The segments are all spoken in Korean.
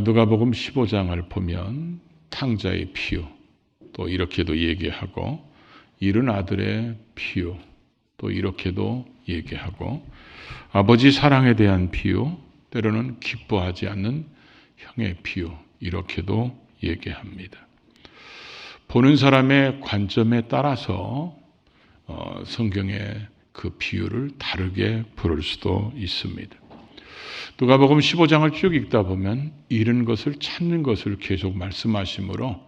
누가복음 15장을 보면 탕자의 비유 또 이렇게도 얘기하고 잃은 아들의 비유 또 이렇게도 얘기하고 아버지 사랑에 대한 비유 때로는 기뻐하지 않는 형의 비유 이렇게도 얘기합니다. 보는 사람의 관점에 따라서 성경의 그 비유를 다르게 부를 수도 있습니다. 누가복음 15장을 쭉 읽다 보면 잃은 것을 찾는 것을 계속 말씀하시므로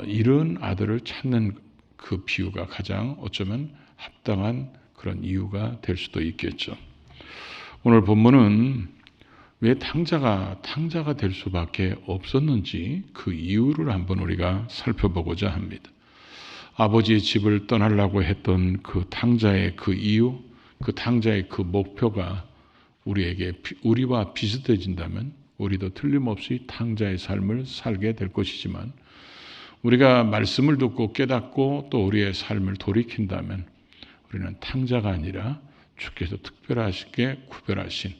잃은 아들을 찾는 그 비유가 가장 어쩌면 합당한 그런 이유가 될 수도 있겠죠. 오늘 본문은 왜 탕자가 될 수밖에 없었는지 그 이유를 한번 우리가 살펴보고자 합니다. 아버지의 집을 떠나려고 했던 그 탕자의 그 이유, 그 탕자의 그 목표가 우리와 비슷해진다면 우리도 틀림없이 탕자의 삶을 살게 될 것이지만 우리가 말씀을 듣고 깨닫고 또 우리의 삶을 돌이킨다면 우리는 탕자가 아니라 주께서 특별하게 구별하신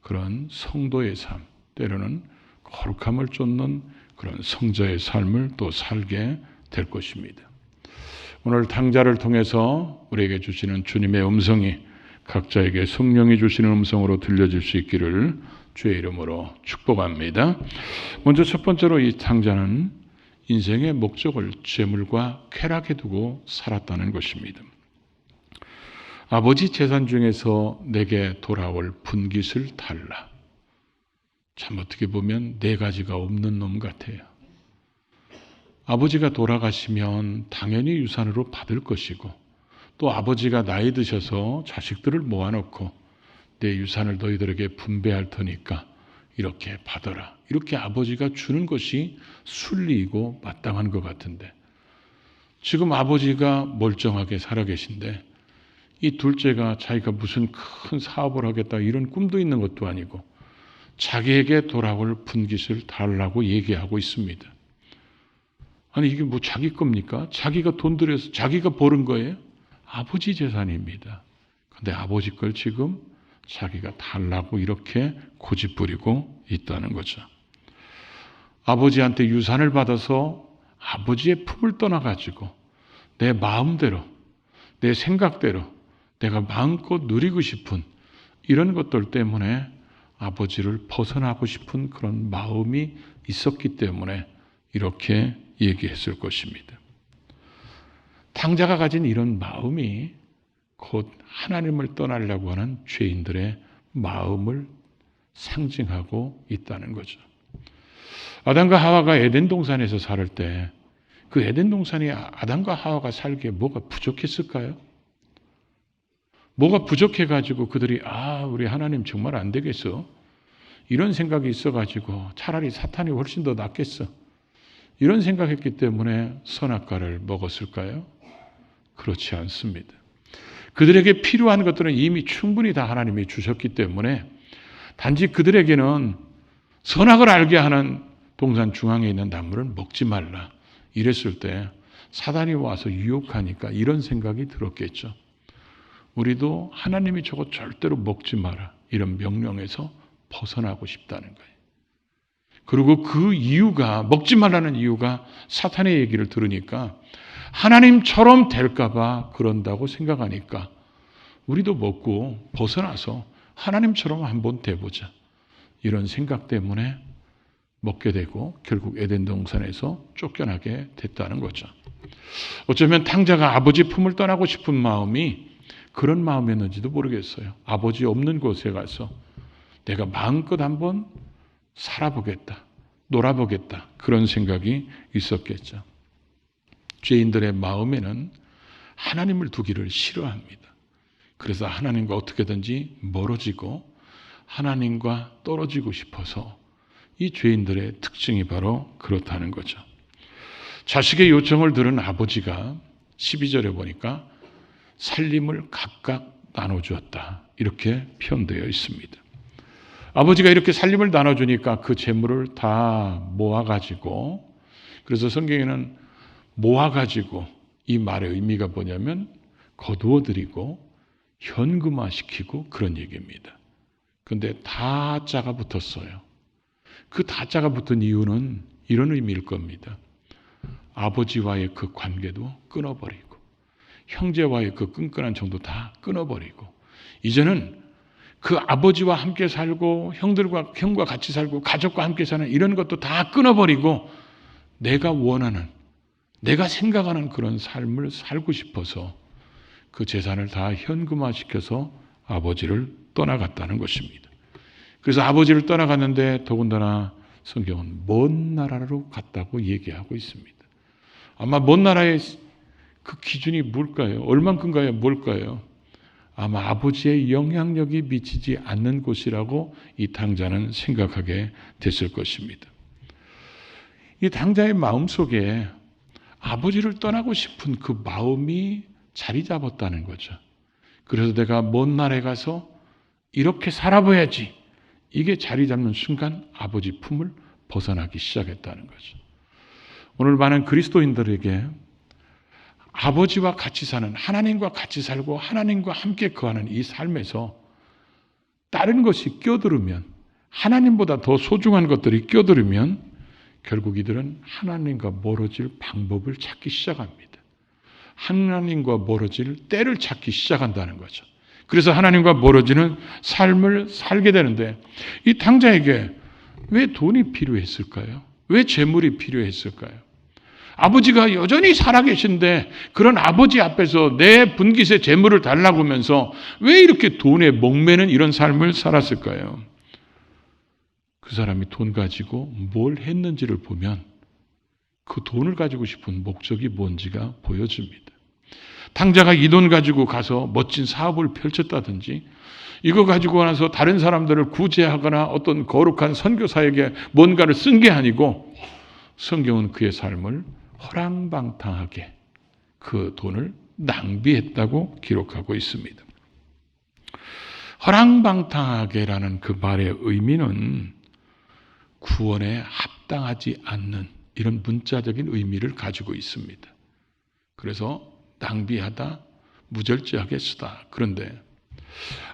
그런 성도의 삶, 때로는 거룩함을 쫓는 그런 성자의 삶을 또 살게 될 것입니다. 오늘 탕자를 통해서 우리에게 주시는 주님의 음성이 각자에게 성령이 주시는 음성으로 들려질 수 있기를 주의 이름으로 축복합니다. 먼저 첫 번째로 이 탕자는 인생의 목적을 재물과 쾌락에 두고 살았다는 것입니다. 아버지 재산 중에서 내게 돌아올 분깃을 달라. 참 어떻게 보면 네 가지가 없는 놈 같아요. 아버지가 돌아가시면 당연히 유산으로 받을 것이고 또 아버지가 나이 드셔서 자식들을 모아놓고 내 유산을 너희들에게 분배할 테니까 이렇게 받아라. 이렇게 아버지가 주는 것이 순리이고 마땅한 것 같은데 지금 아버지가 멀쩡하게 살아계신데 이 둘째가 자기가 무슨 큰 사업을 하겠다 이런 꿈도 있는 것도 아니고 자기에게 돌아올 분깃을 달라고 얘기하고 있습니다. 아니 이게 뭐 자기 겁니까? 자기가 돈 들여서 자기가 버는 거예요? 아버지 재산입니다. 그런데 아버지 걸 지금 자기가 달라고 이렇게 고집부리고 있다는 거죠. 아버지한테 유산을 받아서 아버지의 품을 떠나가지고 내 마음대로 내 생각대로 내가 마음껏 누리고 싶은 이런 것들 때문에 아버지를 벗어나고 싶은 그런 마음이 있었기 때문에 이렇게 얘기했을 것입니다. 탕자가 가진 이런 마음이 곧 하나님을 떠나려고 하는 죄인들의 마음을 상징하고 있다는 거죠. 아담과 하와가 에덴 동산에서 살 때 그 에덴 동산이 아담과 하와가 살기에 뭐가 부족했을까요? 뭐가 부족해가지고 그들이 우리 하나님 정말 안 되겠어. 이런 생각이 있어가지고 차라리 사탄이 훨씬 더 낫겠어. 이런 생각했기 때문에 선악과를 먹었을까요? 그렇지 않습니다. 그들에게 필요한 것들은 이미 충분히 다 하나님이 주셨기 때문에 단지 그들에게는 선악을 알게 하는 동산 중앙에 있는 나무를 먹지 말라. 이랬을 때 사단이 와서 유혹하니까 이런 생각이 들었겠죠. 우리도 하나님이 저거 절대로 먹지 마라. 이런 명령에서 벗어나고 싶다는 거예요. 그리고 그 이유가 먹지 말라는 이유가 사탄의 얘기를 들으니까 하나님처럼 될까 봐 그런다고 생각하니까 우리도 먹고 벗어나서 하나님처럼 한번 돼보자. 이런 생각 때문에 먹게 되고 결국 에덴 동산에서 쫓겨나게 됐다는 거죠. 어쩌면 탕자가 아버지 품을 떠나고 싶은 마음이 그런 마음이었는지도 모르겠어요. 아버지 없는 곳에 가서 내가 마음껏 한번 살아보겠다, 놀아보겠다 그런 생각이 있었겠죠. 죄인들의 마음에는 하나님을 두기를 싫어합니다. 그래서 하나님과 어떻게든지 멀어지고 하나님과 떨어지고 싶어서 이 죄인들의 특징이 바로 그렇다는 거죠. 자식의 요청을 들은 아버지가 12절에 보니까 살림을 각각 나눠주었다. 이렇게 표현되어 있습니다. 아버지가 이렇게 살림을 나눠주니까 그 재물을 다 모아가지고 그래서 성경에는 모아가지고 이 말의 의미가 뭐냐면 거두어드리고 현금화시키고 그런 얘기입니다. 그런데 다 자가 붙었어요. 그 다자가 붙은 이유는 이런 의미일 겁니다. 아버지와의 그 관계도 끊어버리고 형제와의 그 끈끈한 정도 다 끊어버리고 이제는 그 아버지와 함께 살고 형과 같이 살고 가족과 함께 사는 이런 것도 다 끊어버리고 내가 원하는 내가 생각하는 그런 삶을 살고 싶어서 그 재산을 다 현금화시켜서 아버지를 떠나갔다는 것입니다. 그래서 아버지를 떠나갔는데 더군다나 성경은 먼 나라로 갔다고 얘기하고 있습니다. 아마 먼 나라의 그 기준이 뭘까요? 얼만큼가요? 뭘까요? 아마 아버지의 영향력이 미치지 않는 곳이라고 이 당자는 생각하게 됐을 것입니다. 이 당자의 마음속에 아버지를 떠나고 싶은 그 마음이 자리 잡았다는 거죠. 그래서 내가 먼 나라에 가서 이렇게 살아봐야지. 이게 자리 잡는 순간 아버지 품을 벗어나기 시작했다는 거죠. 오늘 많은 그리스도인들에게 아버지와 같이 사는 하나님과 같이 살고 하나님과 함께 거하는 이 삶에서 다른 것이 껴들으면 하나님보다 더 소중한 것들이 껴들으면 결국 이들은 하나님과 멀어질 방법을 찾기 시작합니다. 하나님과 멀어질 때를 찾기 시작한다는 거죠. 그래서 하나님과 멀어지는 삶을 살게 되는데 이 당자에게 왜 돈이 필요했을까요? 왜 재물이 필요했을까요? 아버지가 여전히 살아계신데 그런 아버지 앞에서 내 분깃의 재물을 달라고 하면서 왜 이렇게 돈에 목매는 이런 삶을 살았을까요? 그 사람이 돈 가지고 뭘 했는지를 보면 그 돈을 가지고 싶은 목적이 뭔지가 보여집니다. 당자가 이 돈 가지고 가서 멋진 사업을 펼쳤다든지 이거 가지고 나서 다른 사람들을 구제하거나 어떤 거룩한 선교사에게 뭔가를 쓴 게 아니고 성경은 그의 삶을 허랑방탕하게 그 돈을 낭비했다고 기록하고 있습니다. 허랑방탕하게라는 그 말의 의미는 구원에 합당하지 않는 이런 문자적인 의미를 가지고 있습니다. 그래서 낭비하다, 무절제하게 쓰다. 그런데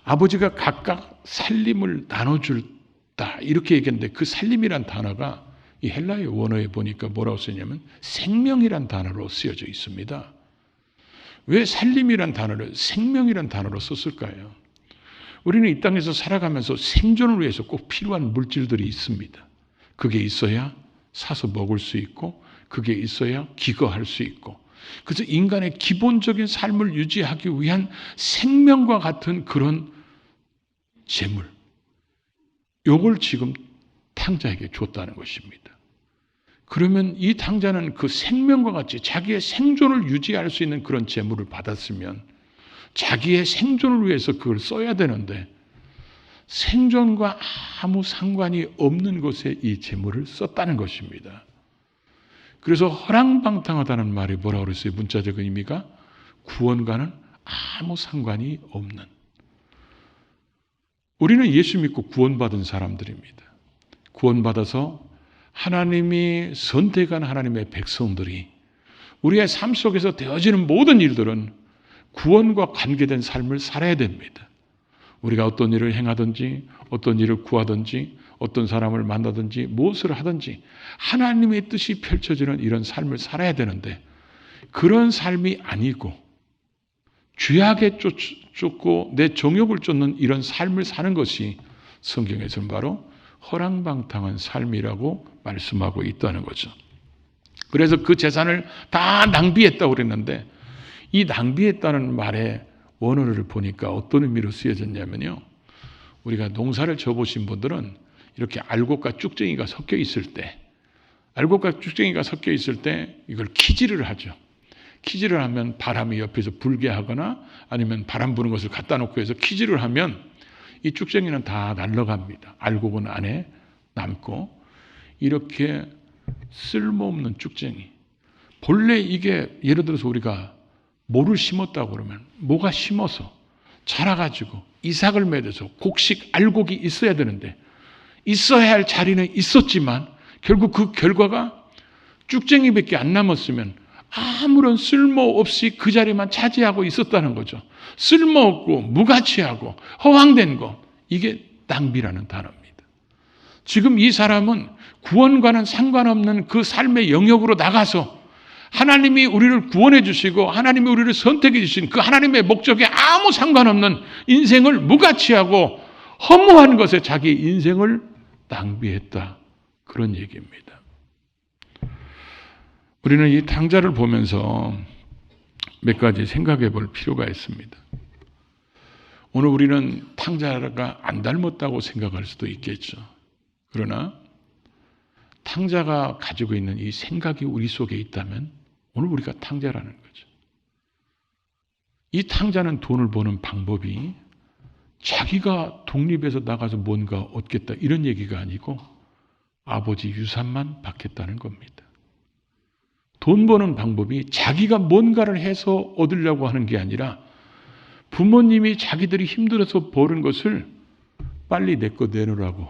아버지가 각각 살림을 나눠줬다 이렇게 얘기했는데 그 살림이란 단어가 이 헬라의 원어에 보니까 뭐라고 쓰냐면 생명이란 단어로 쓰여져 있습니다. 왜 살림이란 단어를 생명이란 단어로 썼을까요? 우리는 이 땅에서 살아가면서 생존을 위해서 꼭 필요한 물질들이 있습니다. 그게 있어야 사서 먹을 수 있고 그게 있어야 기거할 수 있고 그래서 인간의 기본적인 삶을 유지하기 위한 생명과 같은 그런 재물 요걸 지금 탕자에게 줬다는 것입니다. 그러면 이 탕자는 그 생명과 같이 자기의 생존을 유지할 수 있는 그런 재물을 받았으면 자기의 생존을 위해서 그걸 써야 되는데 생존과 아무 상관이 없는 곳에 이 재물을 썼다는 것입니다. 그래서 허랑방탕하다는 말이 뭐라고 그랬어요? 문자적 의미가 구원과는 아무 상관이 없는. 우리는 예수 믿고 구원받은 사람들입니다. 구원받아서 하나님이 선택한 하나님의 백성들이 우리의 삶 속에서 되어지는 모든 일들은 구원과 관계된 삶을 살아야 됩니다. 우리가 어떤 일을 행하든지 어떤 일을 구하든지 어떤 사람을 만나든지 무엇을 하든지 하나님의 뜻이 펼쳐지는 이런 삶을 살아야 되는데 그런 삶이 아니고 죄악에 쫓고 내 정욕을 쫓는 이런 삶을 사는 것이 성경에서는 바로 허랑방탕한 삶이라고 말씀하고 있다는 거죠. 그래서 그 재산을 다 낭비했다고 그랬는데 이 낭비했다는 말의 원어를 보니까 어떤 의미로 쓰여졌냐면요. 우리가 농사를 져보신 분들은 이렇게 알곡과 쭉쟁이가 섞여 있을 때 이걸 키질을 하죠. 키질을 하면 바람이 옆에서 불게 하거나 아니면 바람 부는 것을 갖다 놓고 해서 키질을 하면 이 쭉쟁이는 다 날아갑니다. 알곡은 안에 남고 이렇게 쓸모없는 쭉쟁이. 본래 이게 예를 들어서 우리가 모를 심었다고 그러면 모가 심어서 자라가지고 이삭을 맺어서 곡식 알곡이 있어야 되는데 있어야 할 자리는 있었지만 결국 그 결과가 쭉쟁이밖에 안 남았으면 아무런 쓸모없이 그 자리만 차지하고 있었다는 거죠. 쓸모없고 무가치하고 허황된 것 이게 낭비라는 단어입니다. 지금 이 사람은 구원과는 상관없는 그 삶의 영역으로 나가서 하나님이 우리를 구원해 주시고 하나님이 우리를 선택해 주신 그 하나님의 목적에 아무 상관없는 인생을 무가치하고 허무한 것에 자기 인생을 낭비했다. 그런 얘기입니다. 우리는 이 탕자를 보면서 몇 가지 생각해 볼 필요가 있습니다. 오늘 우리는 탕자가 안 닮았다고 생각할 수도 있겠죠. 그러나 탕자가 가지고 있는 이 생각이 우리 속에 있다면 오늘 우리가 탕자라는 거죠. 이 탕자는 돈을 버는 방법이 자기가 독립해서 나가서 뭔가 얻겠다 이런 얘기가 아니고 아버지 유산만 받겠다는 겁니다. 돈 버는 방법이 자기가 뭔가를 해서 얻으려고 하는 게 아니라 부모님이 자기들이 힘들어서 버는 것을 빨리 내 거 내놓으라고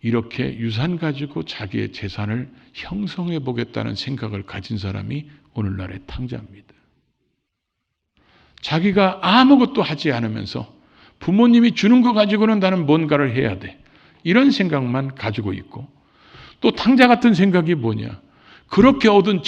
이렇게 유산 가지고 자기의 재산을 형성해 보겠다는 생각을 가진 사람이 오늘날의 탕자입니다. 자기가 아무것도 하지 않으면서 부모님이 주는 거 가지고는 나는 뭔가를 해야 돼. 이런 생각만 가지고 있고 또 탕자 같은 생각이 뭐냐. 그렇게 얻은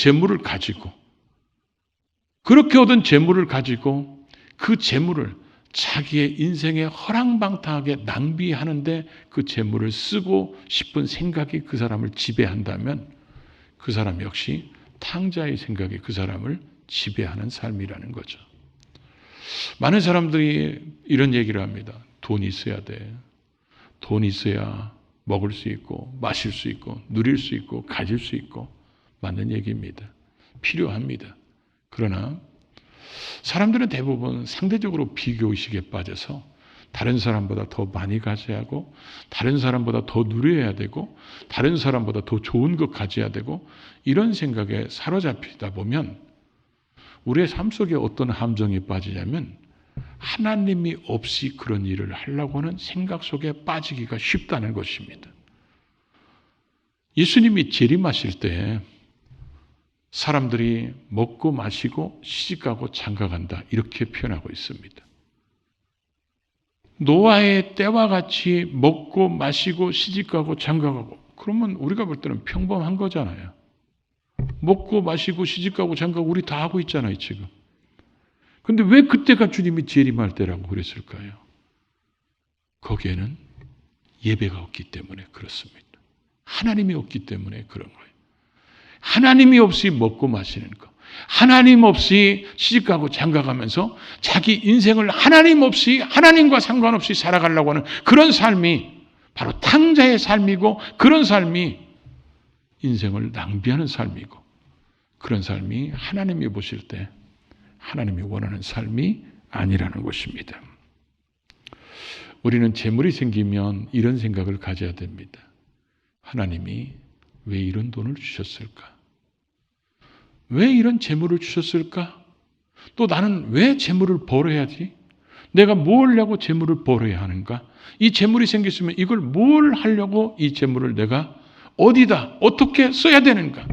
재물을 가지고 그 재물을 자기의 인생에 허랑방탕하게 낭비하는데 그 재물을 쓰고 싶은 생각이 그 사람을 지배한다면 그 사람 역시 탕자의 생각이 그 사람을 지배하는 삶이라는 거죠. 많은 사람들이 이런 얘기를 합니다. 돈이 있어야 돼. 돈이 있어야 먹을 수 있고 마실 수 있고 누릴 수 있고 가질 수 있고 맞는 얘기입니다. 필요합니다. 그러나 사람들은 대부분 상대적으로 비교의식에 빠져서 다른 사람보다 더 많이 가져야 하고 다른 사람보다 더 누려야 되고 다른 사람보다 더 좋은 것 가져야 되고 이런 생각에 사로잡히다 보면 우리의 삶 속에 어떤 함정에 빠지냐면 하나님이 없이 그런 일을 하려고 하는 생각 속에 빠지기가 쉽다는 것입니다. 예수님이 재림하실 때 사람들이 먹고 마시고 시집가고 장가간다 이렇게 표현하고 있습니다. 노아의 때와 같이 먹고 마시고 시집가고 장가가고 그러면 우리가 볼 때는 평범한 거잖아요. 먹고 마시고 시집가고 장가가고 우리 다 하고 있잖아요 지금. 그런데 왜 그때가 주님이 재림할 때라고 그랬을까요? 거기에는 예배가 없기 때문에 그렇습니다. 하나님이 없기 때문에 그런 거예요. 하나님이 없이 먹고 마시는 거. 하나님 없이 시집가고 장가가면서 자기 인생을 하나님 없이 하나님과 상관없이 살아가려고 하는 그런 삶이 바로 탕자의 삶이고 그런 삶이 인생을 낭비하는 삶이고 그런 삶이 하나님이 보실 때 하나님이 원하는 삶이 아니라는 것입니다. 우리는 재물이 생기면 이런 생각을 가져야 됩니다. 하나님이 왜 이런 돈을 주셨을까? 왜 이런 재물을 주셨을까? 또 나는 왜 재물을 벌어야지? 내가 뭘 하려고 재물을 벌어야 하는가? 이 재물이 생겼으면 이걸 뭘 하려고 이 재물을 내가 어디다 어떻게 써야 되는가?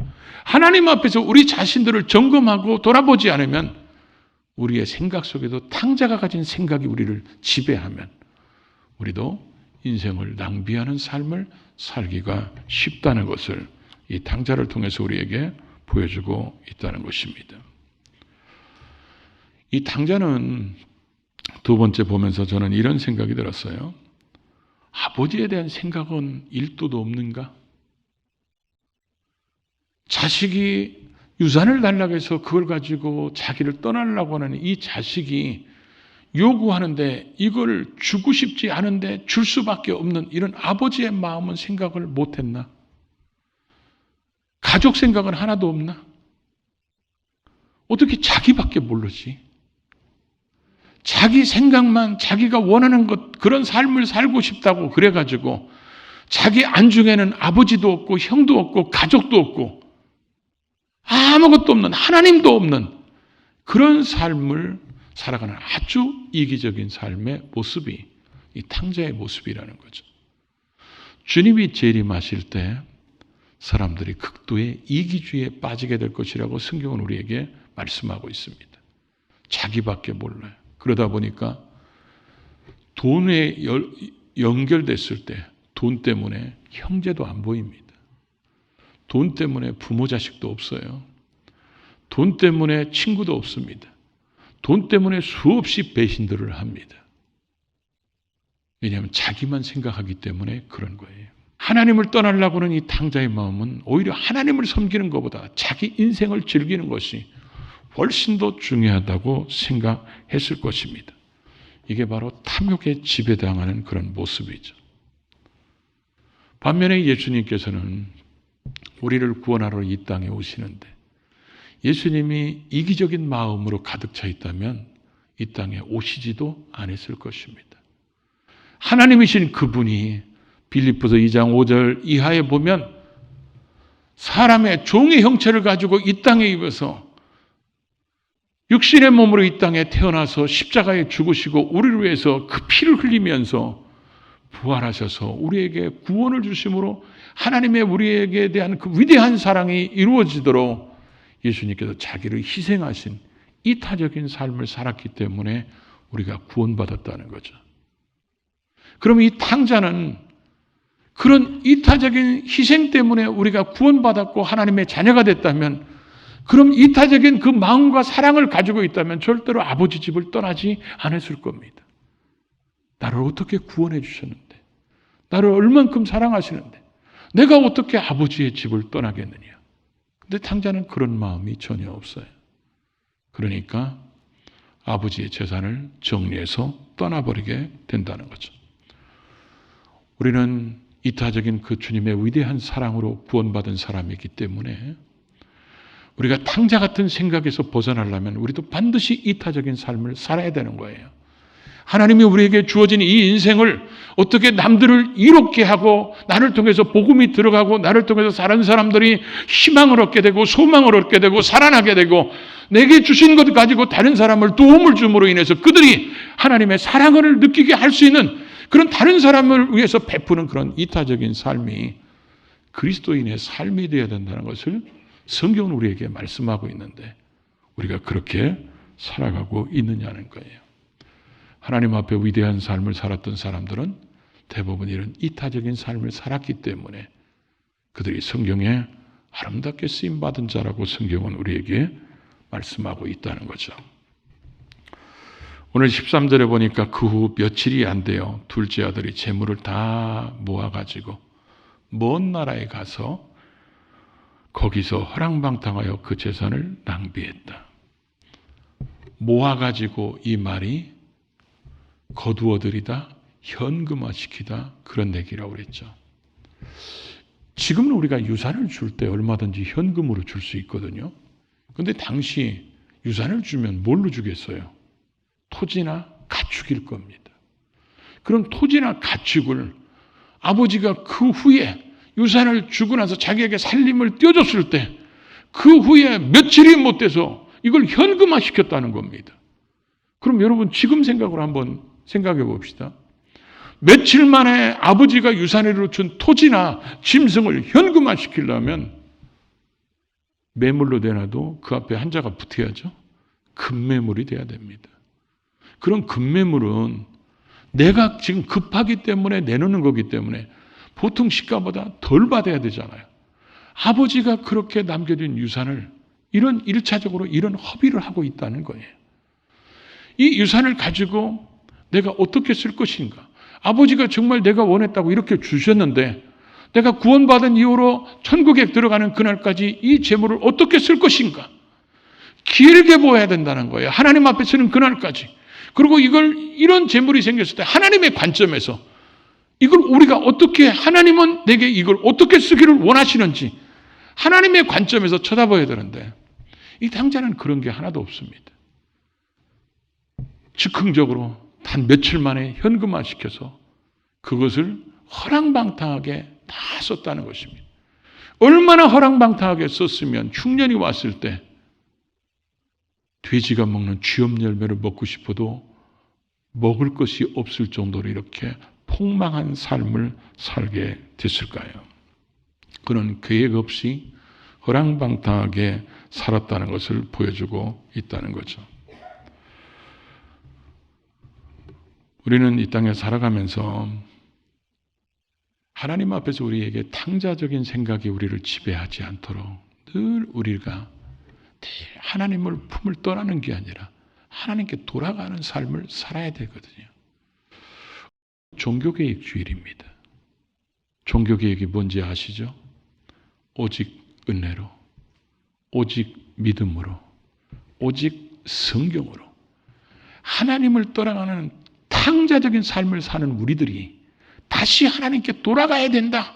하나님 앞에서 우리 자신들을 점검하고 돌아보지 않으면 우리의 생각 속에도 탕자가 가진 생각이 우리를 지배하면 우리도 인생을 낭비하는 삶을 살기가 쉽다는 것을 이 탕자를 통해서 우리에게 보여주고 있다는 것입니다. 이 탕자는 두 번째 보면서 저는 이런 생각이 들었어요. 아버지에 대한 생각은 1도도 없는가? 자식이 유산을 달라고 해서 그걸 가지고 자기를 떠나려고 하는 이 자식이 요구하는데 이걸 주고 싶지 않은데 줄 수밖에 없는 이런 아버지의 마음은 생각을 못했나? 가족 생각은 하나도 없나? 어떻게 자기밖에 모르지? 자기 생각만 자기가 원하는 것 그런 삶을 살고 싶다고 그래가지고 자기 안중에는 아버지도 없고 형도 없고 가족도 없고 아무것도 없는 하나님도 없는 그런 삶을 살아가는 아주 이기적인 삶의 모습이 이 탕자의 모습이라는 거죠. 주님이 재림하실 때 사람들이 극도의 이기주의에 빠지게 될 것이라고 성경은 우리에게 말씀하고 있습니다. 자기밖에 몰라요. 그러다 보니까 돈에 연결됐을 때 돈 때문에 형제도 안 보입니다. 돈 때문에 부모 자식도 없어요. 돈 때문에 친구도 없습니다. 돈 때문에 수없이 배신들을 합니다. 왜냐하면 자기만 생각하기 때문에 그런 거예요. 하나님을 떠나려고 하는 이 탕자의 마음은 오히려 하나님을 섬기는 것보다 자기 인생을 즐기는 것이 훨씬 더 중요하다고 생각했을 것입니다. 이게 바로 탐욕에 지배당하는 그런 모습이죠. 반면에 예수님께서는 우리를 구원하러 이 땅에 오시는데 예수님이 이기적인 마음으로 가득 차 있다면 이 땅에 오시지도 않았을 것입니다. 하나님이신 그분이 빌립보서 2장 5절 이하에 보면 사람의 종의 형체를 가지고 이 땅에 입어서 육신의 몸으로 이 땅에 태어나서 십자가에 죽으시고 우리를 위해서 그 피를 흘리면서 부활하셔서 우리에게 구원을 주심으로 하나님의 우리에게 대한 그 위대한 사랑이 이루어지도록 예수님께서 자기를 희생하신 이타적인 삶을 살았기 때문에 우리가 구원받았다는 거죠. 그럼 이 탕자는 그런 이타적인 희생 때문에 우리가 구원받았고 하나님의 자녀가 됐다면 그럼 이타적인 그 마음과 사랑을 가지고 있다면 절대로 아버지 집을 떠나지 않았을 겁니다. 나를 어떻게 구원해 주셨는데, 나를 얼만큼 사랑하시는데 내가 어떻게 아버지의 집을 떠나겠느냐. 근데 탕자는 그런 마음이 전혀 없어요. 그러니까 아버지의 재산을 정리해서 떠나버리게 된다는 거죠. 우리는 이타적인 그 주님의 위대한 사랑으로 구원받은 사람이기 때문에 우리가 탕자 같은 생각에서 벗어나려면 우리도 반드시 이타적인 삶을 살아야 되는 거예요. 하나님이 우리에게 주어진 이 인생을 어떻게 남들을 이롭게 하고 나를 통해서 복음이 들어가고 나를 통해서 다른 사람들이 희망을 얻게 되고 소망을 얻게 되고 살아나게 되고 내게 주신 것 가지고 다른 사람을 도움을 줌으로 인해서 그들이 하나님의 사랑을 느끼게 할 수 있는 그런 다른 사람을 위해서 베푸는 그런 이타적인 삶이 그리스도인의 삶이 되어야 된다는 것을 성경은 우리에게 말씀하고 있는데 우리가 그렇게 살아가고 있느냐는 거예요. 하나님 앞에 위대한 삶을 살았던 사람들은 대부분 이런 이타적인 삶을 살았기 때문에 그들이 성경에 아름답게 쓰임받은 자라고 성경은 우리에게 말씀하고 있다는 거죠. 오늘 13절에 보니까 그 후 며칠이 안 돼요. 둘째 아들이 재물을 다 모아가지고 먼 나라에 가서 거기서 허랑방탕하여 그 재산을 낭비했다. 모아가지고 이 말이 거두어들이다, 현금화시키다 그런 얘기라고 그랬죠. 지금은 우리가 유산을 줄 때 얼마든지 현금으로 줄 수 있거든요. 그런데 당시 유산을 주면 뭘로 주겠어요? 토지나 가축일 겁니다. 그럼 토지나 가축을 아버지가 그 후에 유산을 주고 나서 자기에게 살림을 떼어줬을 때 그 후에 며칠이 못 돼서 이걸 현금화 시켰다는 겁니다. 그럼 여러분 지금 생각으로 한번 생각해 봅시다. 며칠 만에 아버지가 유산으로 준 토지나 짐승을 현금화 시키려면 매물로 내놔도 그 앞에 한자가 붙어야죠. 금매물이 돼야 됩니다. 그런 금매물은 내가 지금 급하기 때문에 내놓는 거기 때문에 보통 시가보다 덜 받아야 되잖아요. 아버지가 그렇게 남겨둔 유산을 이런 1차적으로 이런 허비를 하고 있다는 거예요. 이 유산을 가지고 내가 어떻게 쓸 것인가? 아버지가 정말 내가 원했다고 이렇게 주셨는데 내가 구원받은 이후로 천국에 들어가는 그날까지 이 재물을 어떻게 쓸 것인가? 길게 보아야 된다는 거예요. 하나님 앞에 서는 그날까지. 그리고 이런 재물이 생겼을 때 하나님의 관점에서 이걸 우리가 어떻게 하나님은 내게 이걸 어떻게 쓰기를 원하시는지 하나님의 관점에서 쳐다봐야 되는데 이 탕자는 그런 게 하나도 없습니다. 즉흥적으로 단 며칠 만에 현금화시켜서 그것을 허랑방탕하게 다 썼다는 것입니다. 얼마나 허랑방탕하게 썼으면 흉년이 왔을 때 돼지가 먹는 쥐염 열매를 먹고 싶어도 먹을 것이 없을 정도로 이렇게 폭망한 삶을 살게 됐을까요? 그는 계획 없이 허랑방탕하게 살았다는 것을 보여주고 있다는 거죠. 우리는 이 땅에 살아가면서 하나님 앞에서 우리에게 탕자적인 생각이 우리를 지배하지 않도록 늘 우리가 하나님을 품을 떠나는 게 아니라 하나님께 돌아가는 삶을 살아야 되거든요. 종교개혁 주일입니다. 종교개혁이 뭔지 아시죠? 오직 은혜로, 오직 믿음으로, 오직 성경으로 하나님을 떠나가는 탕자적인 삶을 사는 우리들이 다시 하나님께 돌아가야 된다.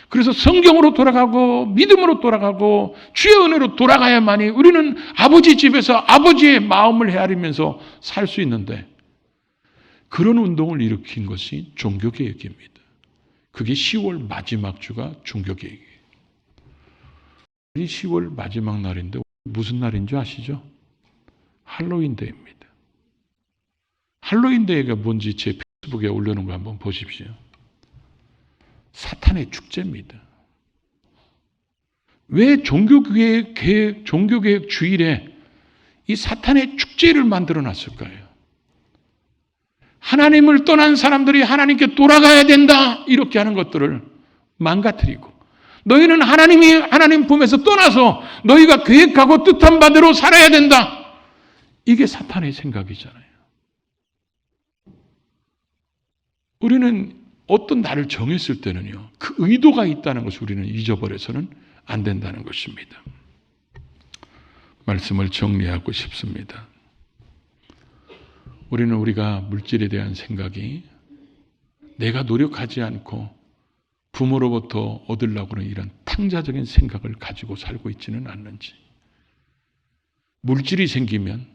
그래서 성경으로 돌아가고 믿음으로 돌아가고 주의 은혜로 돌아가야만이 우리는 아버지 집에서 아버지의 마음을 헤아리면서 살 수 있는데, 그런 운동을 일으킨 것이 종교개혁입니다. 그게 10월 마지막 주가 종교개혁이에요. 이 10월 마지막 날인데 무슨 날인 줄 아시죠? 할로윈데이입니다. 할로윈데이가 뭔지 제 페이스북에 올려놓은 거 한번 보십시오. 사탄의 축제입니다. 왜 종교개혁 주일에 이 사탄의 축제를 만들어 놨을까요? 하나님을 떠난 사람들이 하나님께 돌아가야 된다 이렇게 하는 것들을 망가뜨리고, 너희는 하나님 품에서 떠나서 너희가 계획하고 뜻한 바대로 살아야 된다. 이게 사탄의 생각이잖아요. 우리는 어떤 날을 정했을 때는요, 그 의도가 있다는 것을 우리는 잊어버려서는 안 된다는 것입니다. 말씀을 정리하고 싶습니다. 우리는 우리가 물질에 대한 생각이 내가 노력하지 않고 부모로부터 얻으려고 하는 이런 탕자적인 생각을 가지고 살고 있지는 않는지, 물질이 생기면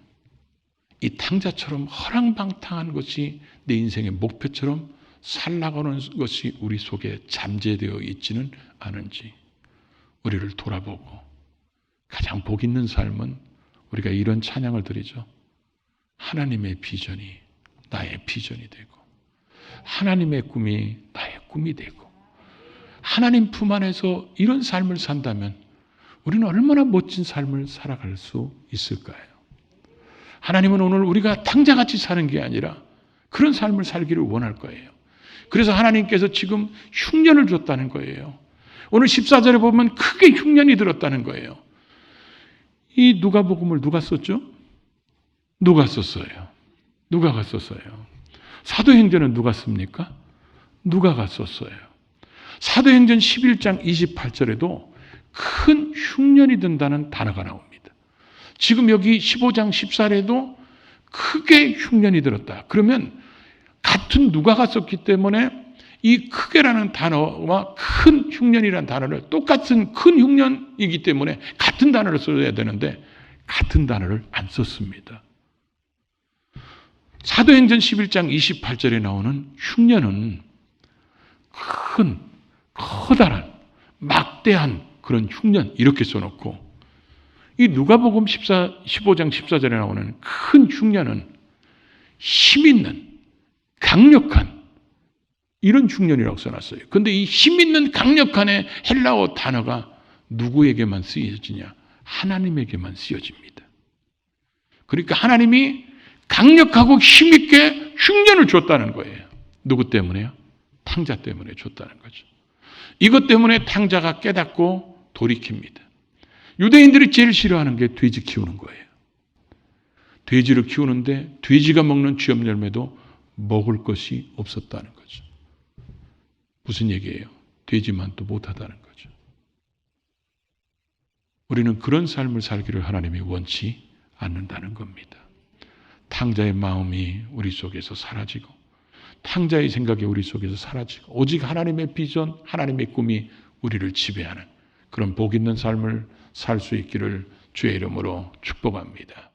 이 탕자처럼 허랑방탕한 것이 내 인생의 목표처럼 살아가는 것이 우리 속에 잠재되어 있지는 않은지 우리를 돌아보고, 가장 복 있는 삶은 우리가 이런 찬양을 드리죠. 하나님의 비전이 나의 비전이 되고, 하나님의 꿈이 나의 꿈이 되고, 하나님 품 안에서 이런 삶을 산다면 우리는 얼마나 멋진 삶을 살아갈 수 있을까요? 하나님은 오늘 우리가 탕자같이 사는 게 아니라 그런 삶을 살기를 원할 거예요. 그래서 하나님께서 지금 흉년을 줬다는 거예요. 오늘 14절에 보면 크게 흉년이 들었다는 거예요. 이 누가복음을 누가 썼죠? 누가 썼어요? 누가가 썼어요. 사도행전은 누가 씁니까? 누가가 썼어요. 사도행전 11장 28절에도 큰 흉년이 든다는 단어가 나옵니다. 지금 여기 15장 14절에도 크게 흉년이 들었다. 그러면 같은 누가가 썼기 때문에 이 크게라는 단어와 큰 흉년이라는 단어를, 똑같은 큰 흉년이기 때문에 같은 단어를 써야 되는데 같은 단어를 안 썼습니다. 사도행전 11장 28절에 나오는 흉년은 큰, 커다란, 막대한 그런 흉년 이렇게 써놓고, 이 누가복음 15장 14절에 나오는 큰 흉년은 힘있는, 강력한 이런 흉년이라고 써놨어요. 그런데 이 힘있는 강력한의 헬라어 단어가 누구에게만 쓰여지냐? 하나님에게만 쓰여집니다. 그러니까 하나님이 강력하고 힘있게 흉년을 줬다는 거예요. 누구 때문에요? 탕자 때문에 줬다는 거죠. 이것 때문에 탕자가 깨닫고 돌이킵니다. 유대인들이 제일 싫어하는 게 돼지 키우는 거예요. 돼지를 키우는데 돼지가 먹는 쥐염 열매도 먹을 것이 없었다는 거죠. 무슨 얘기예요? 돼지만 또 못하다는 거죠. 우리는 그런 삶을 살기를 하나님이 원치 않는다는 겁니다. 탕자의 마음이 우리 속에서 사라지고, 탕자의 생각이 우리 속에서 사라지고, 오직 하나님의 비전, 하나님의 꿈이 우리를 지배하는 그런 복 있는 삶을 살 수 있기를 주의 이름으로 축복합니다.